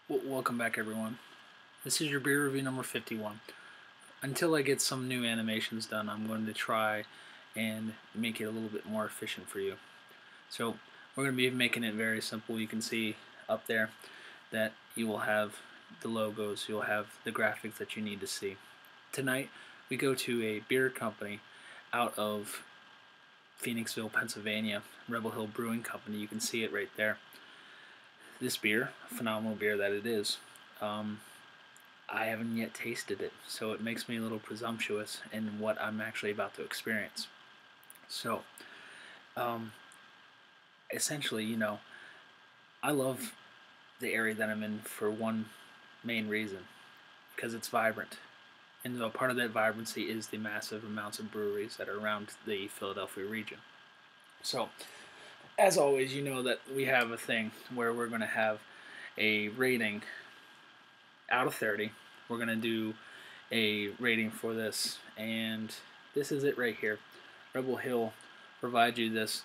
Welcome back, everyone. This is your beer review number 51. Until I get some new animations done, I'm going to try and make it a little bit more efficient for you. So we're going to be making it very simple. You can see up there that you will have the logos, you'll have the graphics that you need to see. Tonight we go to a beer company out of Phoenixville, Pennsylvania, Rebel Hill Brewing Company. You can see it right there. This beer, phenomenal beer that it is, I haven't yet tasted it, so it makes me a little presumptuous in what I'm actually about to experience. So, essentially, I love the area that I'm in for one main reason, because it's vibrant. And a part of that vibrancy is the massive amounts of breweries that are around the Philadelphia region. So, as always, you know that we have a thing where we're going to have a rating out of 30. We're going to do a rating for this, and this is it right here. Rebel Hill provides you this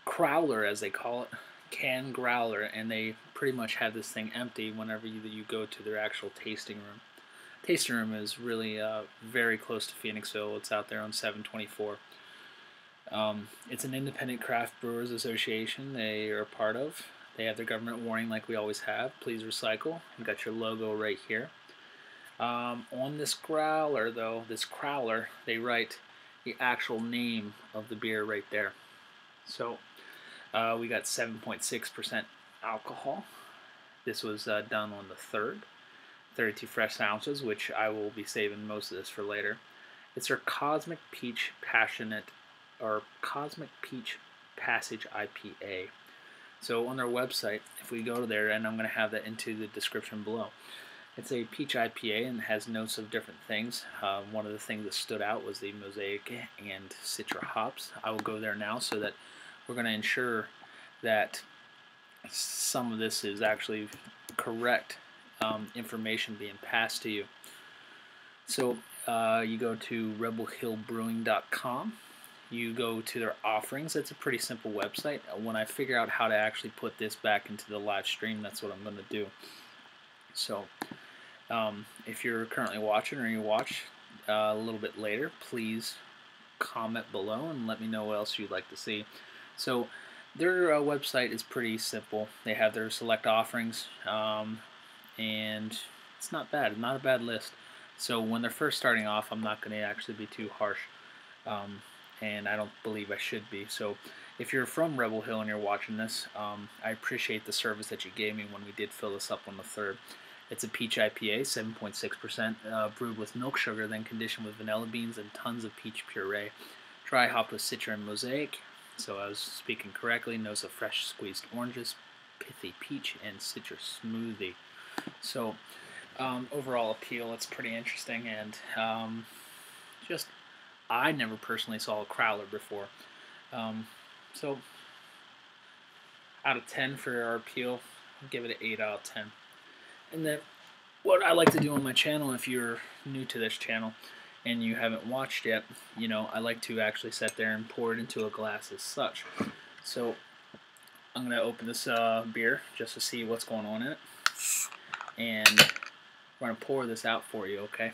crowler, as they call it, can growler, and they pretty much have this thing empty whenever you go to their actual tasting room. Tasting room is really very close to Phoenixville. It's out there on 724. It's an independent craft brewers association they are a part of. They have their government warning like we always have. Please recycle. You've got your logo right here. On this growler, though, this crowler, they write the actual name of the beer right there. So we got 7.6% alcohol. This was done on the 3rd. 32 fresh ounces, which I will be saving most of this for later. It's their Cosmic Peach Passage IPA. So on their website, if we go to there, and I'm going to have that into the description below, it's a peach IPA and has notes of different things. One of the things that stood out was the mosaic and citra hops. I will go there now so that we're going to ensure that some of this is actually correct information being passed to you. So you go to rebelhillbrewing.com. You go to their offerings. It's a pretty simple website. When I figure out how to actually put this back into the live stream, that's what I'm going to do. So if you're currently watching or you watch a little bit later, please comment below and let me know what else you'd like to see. So their website is pretty simple. They have their select offerings, and it's not bad. Not a bad list. So when they're first starting off, I'm not going to actually be too harsh. And I don't believe I should be. So if you're from Rebel Hill and you're watching this, I appreciate the service that you gave me when we did fill this up on the 3rd. It's a peach IPA, 7.6%, brewed with milk sugar, then conditioned with vanilla beans and tons of peach puree. Dry hopped with citra and mosaic, so I was speaking correctly. Notes of fresh squeezed oranges, pithy peach, and citrus smoothie. So overall appeal, it's pretty interesting, and I never personally saw a crowler before. So out of 10 for our appeal, I'll give it an 8 out of 10. And then what I like to do on my channel, if you're new to this channel and you haven't watched yet, I like to actually sit there and pour it into a glass as such. So I'm going to open this beer just to see what's going on in it. And we're going to pour this out for you, okay?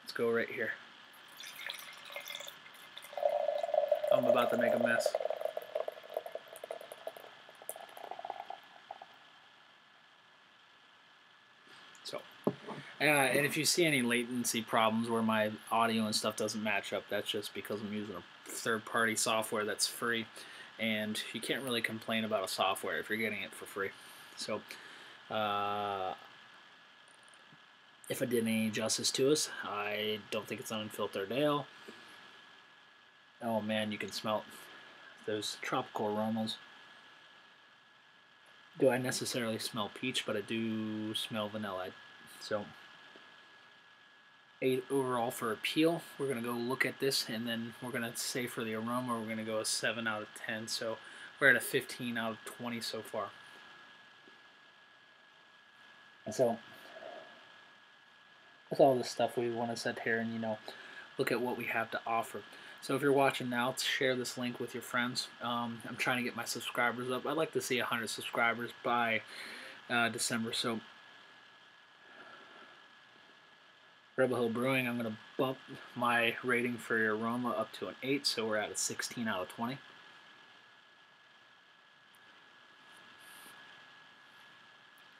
Let's go right here. I'm about to make a mess. So, and if you see any latency problems where my audio and stuff doesn't match up, that's just because I'm using a third-party software that's free, and you can't really complain about a software if you're getting it for free. So, if I did any justice to us, I don't think it's an unfiltered ale. Oh man, you can smell those tropical aromas. Do I necessarily smell peach, but I do smell vanilla. So 8 overall for appeal. We're going to go look at this, and then we're going to say for the aroma, we're going to go a 7 out of 10. So we're at a 15 out of 20 so far. And so with all this stuff, we want to sit here and, look at what we have to offer. So if you're watching now, share this link with your friends. I'm trying to get my subscribers up. I'd like to see 100 subscribers by December. So Rebel Hill Brewing, I'm going to bump my rating for your aroma up to an 8, so we're at a 16 out of 20.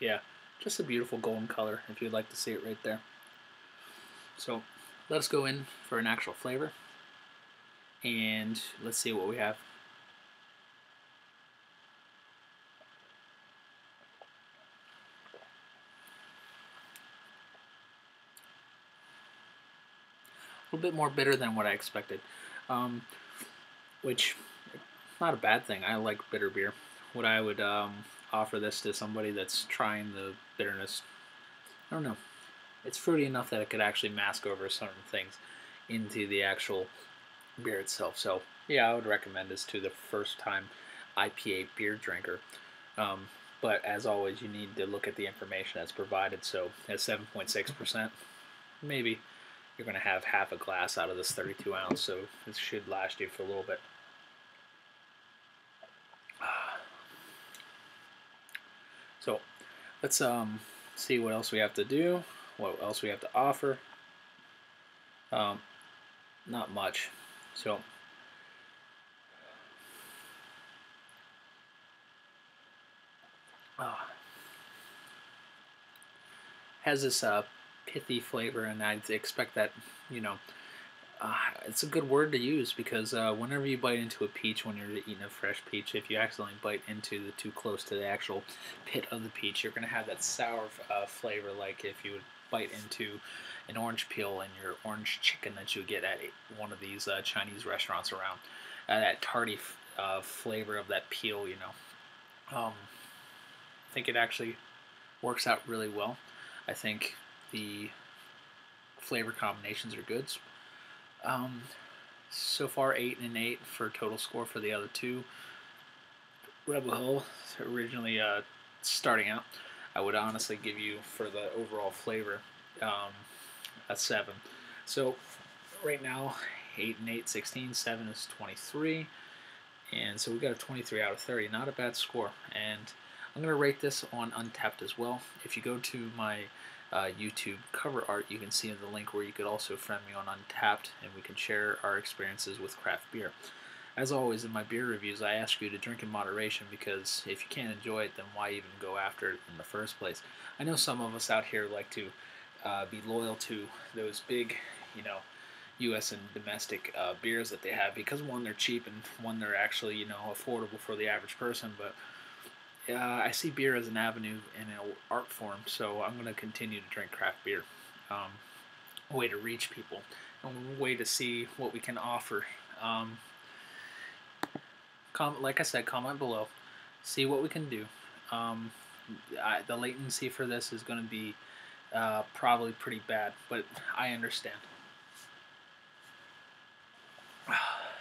Yeah, just a beautiful golden color if you'd like to see it right there. So let's go in for an actual flavor, and let's see what we have. A little bit more bitter than what I expected, which not a bad thing. I like bitter beer. What I would offer this to somebody that's trying the bitterness, I don't know. It's fruity enough that it could actually mask over certain things into the actual beer itself. So yeah, I would recommend this to the first time IPA beer drinker. But as always, you need to look at the information that's provided. So at 7.6%, maybe you're going to have half a glass out of this 32 ounce, so this should last you for a little bit. So let's see what else we have to do, what else we have to offer. Not much. So has this pithy flavor, and I'd expect that, you know, it's a good word to use because whenever you bite into a peach, when you're eating a fresh peach, if you accidentally bite into too close to the actual pit of the peach, you're going to have that sour flavor, like if you would bite into an orange peel in your orange chicken that you would get at one of these Chinese restaurants around. That tarty flavor of that peel, you know. I think it actually works out really well. I think the flavor combinations are good. So far 8 and 8 for total score for the other two. Rebel Hill, originally starting out, I would honestly give you, for the overall flavor, a 7. So right now 8 and 8, 16, 7 is 23, and so we got a 23 out of 30. Not a bad score. And I'm going to rate this on Untapped as well. If you go to my YouTube cover art, you can see the link where you could also friend me on Untapped, and we can share our experiences with craft beer. As always, in my beer reviews, I ask you to drink in moderation, because if you can't enjoy it, then why even go after it in the first place? I know some of us out here like to be loyal to those big, you know, U.S. and domestic beers that they have, because one, they're cheap, and one, they're actually, you know, affordable for the average person. But I see beer as an avenue and an art form, so I'm going to continue to drink craft beer. A way to reach people, a way to see what we can offer. Like I said, comment below, see what we can do. The latency for this is going to be probably pretty bad, but I understand.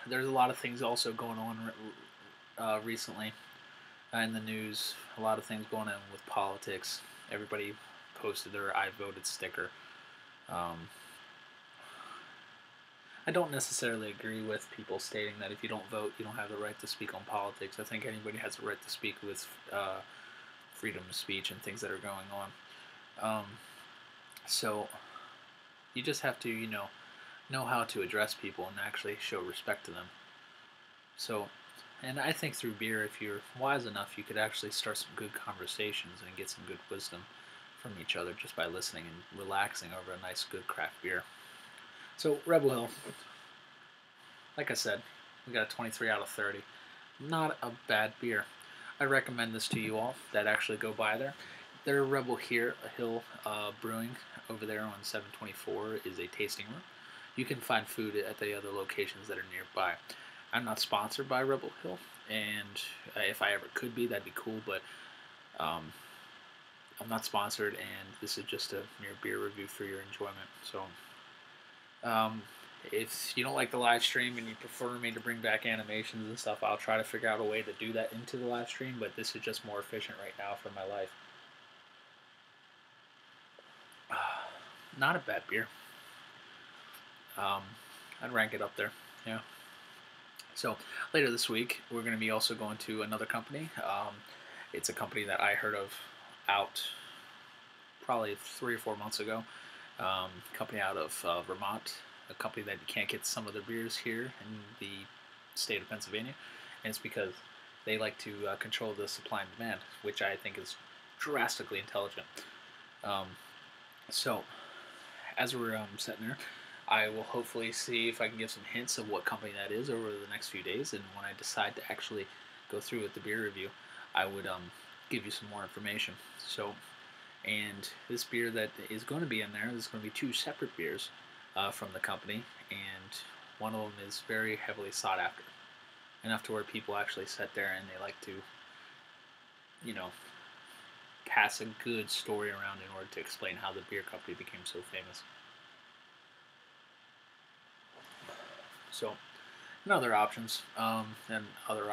There's a lot of things also going on recently in the news. A lot of things going on with politics. Everybody posted their "I voted" sticker. I don't necessarily agree with people stating that if you don't vote, you don't have the right to speak on politics. I think anybody has the right to speak with freedom of speech and things that are going on. So you just have to, you know how to address people and actually show respect to them. So, and I think through beer, if you're wise enough, you could actually start some good conversations and get some good wisdom from each other just by listening and relaxing over a nice, good craft beer. So, Rebel Hill, like I said, we got a 23 out of 30. Not a bad beer. I recommend this to you all that actually go by there. Their Rebel Hill Brewing over there on 724 is a tasting room. You can find food at the other locations that are nearby. I'm not sponsored by Rebel Hill, and if I ever could be, that'd be cool, but I'm not sponsored, and this is just a mere beer review for your enjoyment. So if you don't like the live stream and you prefer me to bring back animations and stuff, I'll try to figure out a way to do that into the live stream, but this is just more efficient right now for my life. Not a bad beer. I'd rank it up there. Yeah. So later this week, we're going to be also going to another company. It's a company that I heard of out probably 3 or 4 months ago. Company out of Vermont, a company that you can't get some of their beers here in the state of Pennsylvania, and it's because they like to control the supply and demand, which I think is drastically intelligent. Um, so, as we're sitting there, I will hopefully see if I can give some hints of what company that is over the next few days, and when I decide to actually go through with the beer review, I would give you some more information. So, and this beer that is going to be in there is going to be 2 separate beers from the company, and one of them is very heavily sought after, enough to where people actually sit there and they like to, you know, pass a good story around in order to explain how the beer company became so famous. So, and other options, and other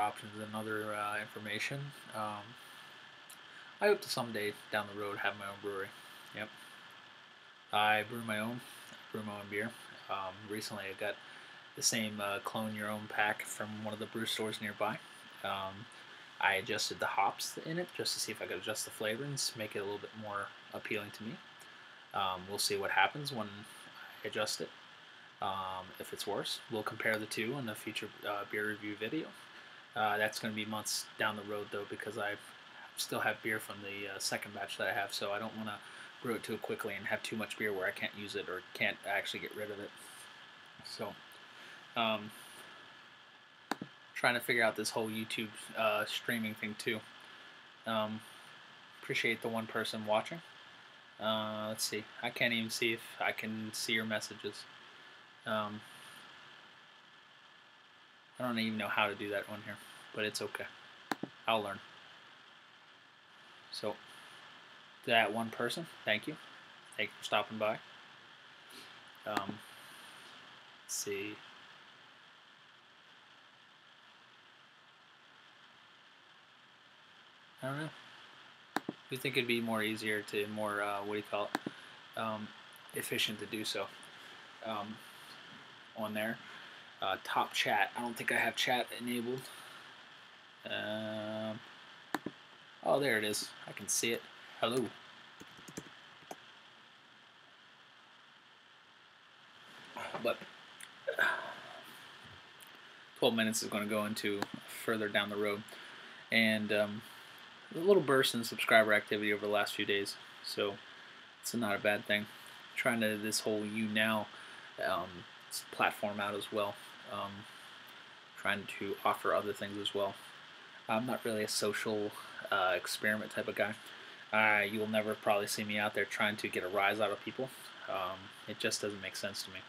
information. I hope to someday down the road have my own brewery. Yep. I brew my own beer. Recently, I got the same clone your own pack from one of the brew stores nearby. I adjusted the hops in it just to see if I could adjust the flavorings, make it a little bit more appealing to me. We'll see what happens when I adjust it. If it's worse, we'll compare the two in the future beer review video. That's going to be months down the road, though, because I still have beer from the second batch that I have, so I don't want to brew it too quickly and have too much beer where I can't use it or can't actually get rid of it. So, trying to figure out this whole YouTube streaming thing, too. Appreciate the one person watching. Let's see. I can't even see if I can see your messages. I don't even know how to do that one here, but it's okay. I'll learn. So, to that one person, thank you. Thank you for stopping by. Let's see. I don't know. You think it'd be more easier to more efficient to do so on there. Top chat. I don't think I have chat enabled. Oh, there it is. I can see it. Hello. But 12 minutes is going to go into further down the road, and a little burst in subscriber activity over the last few days, so it's not a bad thing. Trying to this whole YouNow platform out as well, trying to offer other things as well. I'm not really a social experiment type of guy. You'll never probably see me out there trying to get a rise out of people. It just doesn't make sense to me.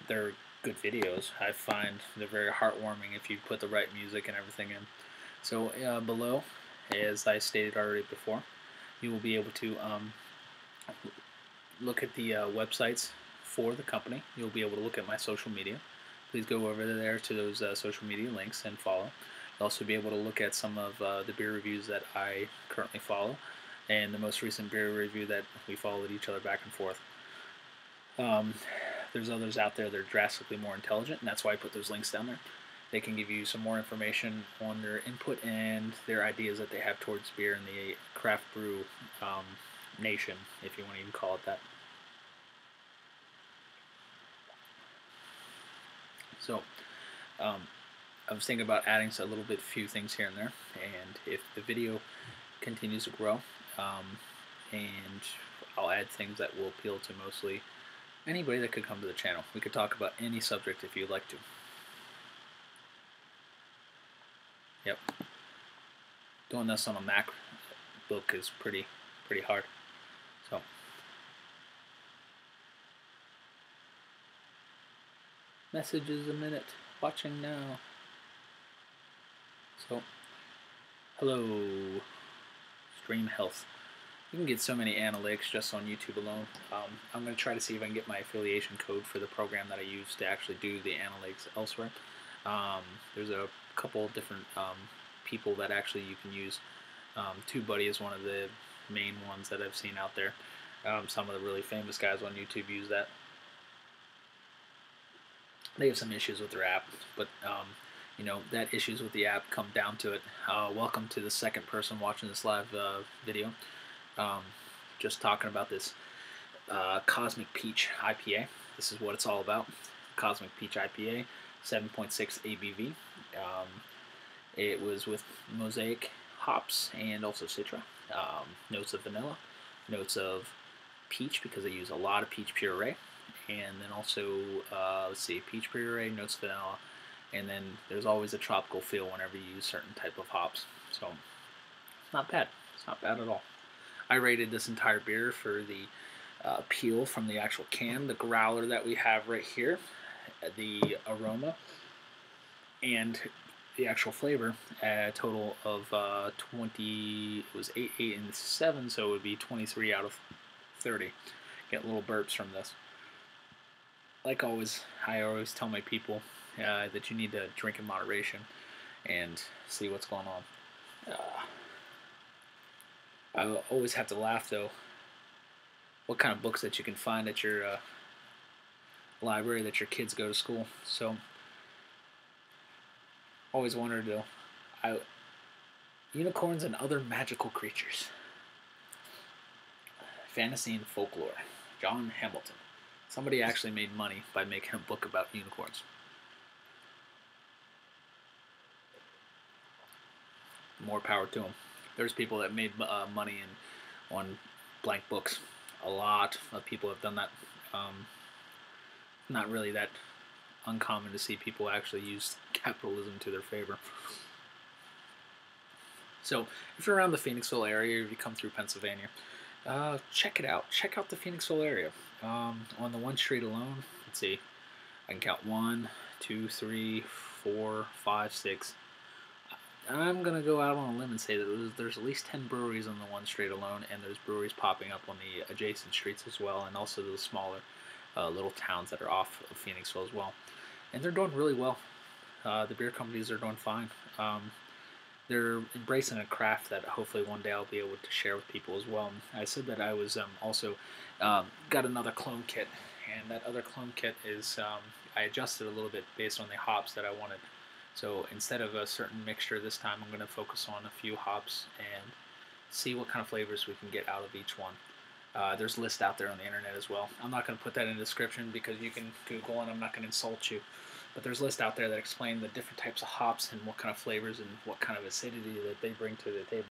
They're good videos. I find they're very heartwarming if you put the right music and everything in. So below, as I stated already before, you will be able to look at the websites for the company. You'll be able to look at my social media. Please go over there to those social media links and follow. You'll also be able to look at some of the beer reviews that I currently follow, and the most recent beer review that we followed each other back and forth. There's others out there that are drastically more intelligent, and that's why I put those links down there. They can give you some more information on their input and their ideas that they have towards beer in the craft brew nation, if you want to even call it that. So, I was thinking about adding a little bit, few things here and there, and if the video continues to grow, and I'll add things that will appeal to mostly anybody that could come to the channel. We could talk about any subject if you'd like to. Yep. Doing this on a MacBook is pretty hard. So, messages a minute. Watching now. So, hello. Stream health. You can get so many analytics just on YouTube alone. I'm going to try to see if I can get my affiliation code for the program that I use to actually do the analytics elsewhere. There's a couple different people that actually you can use. TubeBuddy is one of the main ones that I've seen out there. Some of the really famous guys on YouTube use that. they have some issues with their app, but you know, that issues with the app come down to it. Welcome to the second person watching this live video. Um, just talking about this Cosmic Peach IPA. This is what it's all about. Cosmic Peach IPA, 7.6 ABV. It was with mosaic hops and also citra. Notes of vanilla, notes of peach because they use a lot of peach puree, and then also let's see, peach puree, notes of vanilla, and then there's always a tropical feel whenever you use certain type of hops. So not bad. It's not bad at all. I rated this entire beer for the peel from the actual can, the growler that we have right here, the aroma, and the actual flavor. A total of 20. It was 8, 8, and 7, so it would be 23 out of 30. Get little burps from this. Like always, I always tell my people that you need to drink in moderation and see what's going on. I always have to laugh though. What kind of books that you can find at your library that your kids go to school. So, always wondered though, unicorns and other magical creatures. Fantasy and folklore. John Hamilton. Somebody actually made money by making a book about unicorns. More power to them. There's people that made money on blank books. A lot of people have done that. Not really that uncommon to see people actually use capitalism to their favor. So if you're around the Phoenixville area, if you come through Pennsylvania, check it out. Check out the Phoenixville area. On the one street alone, let's see, I can count 1, 2, 3, 4, 5, 6. I'm going to go out on a limb and say that there's at least 10 breweries on the one street alone, and there's breweries popping up on the adjacent streets as well, and also the smaller little towns that are off of Phoenixville as well. And they're doing really well. The beer companies are doing fine. They're embracing a craft that hopefully one day I'll be able to share with people as well. I said that I was also got another clone kit, and that other clone kit is I adjusted a little bit based on the hops that I wanted. So instead of a certain mixture this time, I'm going to focus on a few hops and see what kind of flavors we can get out of each one. There's lists out there on the internet as well. I'm not going to put that in the description because you can Google and I'm not going to insult you. But there's lists out there that explain the different types of hops and what kind of flavors and what kind of acidity that they bring to the table.